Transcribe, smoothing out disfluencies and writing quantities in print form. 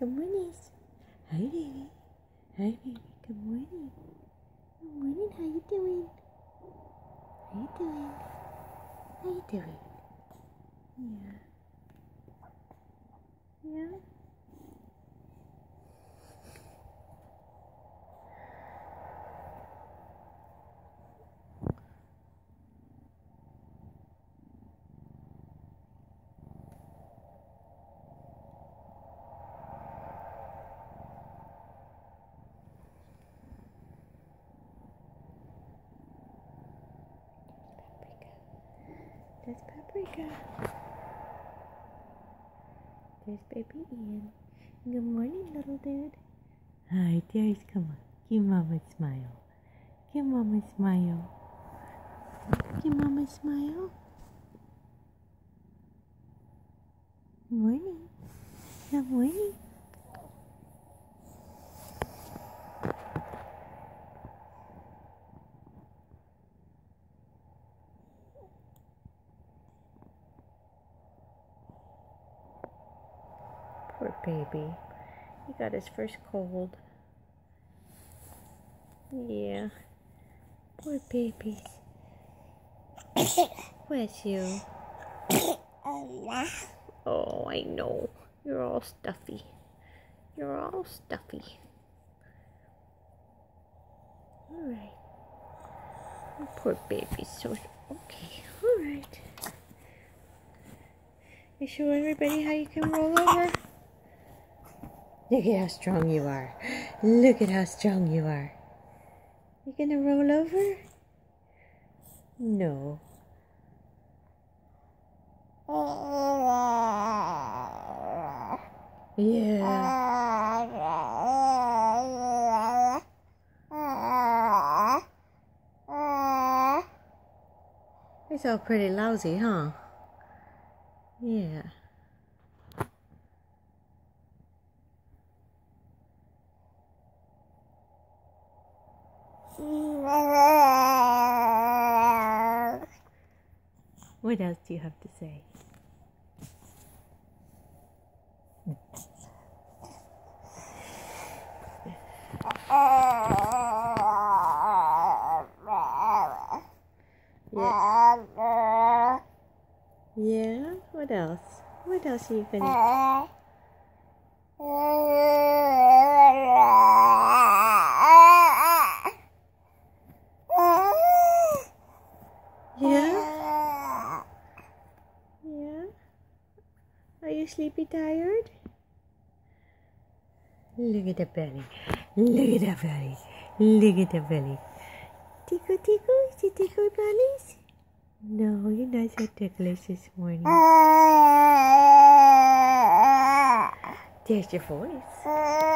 Good morning. Hi, baby. Hi, baby. Good morning. Good morning. How you doing? How you doing? How you doing? Yeah. Yeah. That's Paprika. There's baby Ian. Good morning, little dude. Hi, there's, come on. Give mama a smile. Give mama a smile. Give mama a smile. Good morning. Good morning. Poor baby. He got his first cold. Yeah. Poor baby. Bless you. Oh, I know. You're all stuffy. You're all stuffy. Alright. Oh, poor baby. So, okay. Alright. You show everybody how you can roll over? Look at how strong you are. Look at how strong you are. You gonna roll over? No. Yeah. It's all pretty lousy, huh? Yeah. What else do you have to say? Yeah. Yeah? What else? What else are you gonna... Yeah? Yeah? Are you sleepy tired? Look at the belly. Look at the belly. Look at the belly. Tickle, tickle. Is it tickle bellies? No, you're not so ticklish this morning. There's your voice.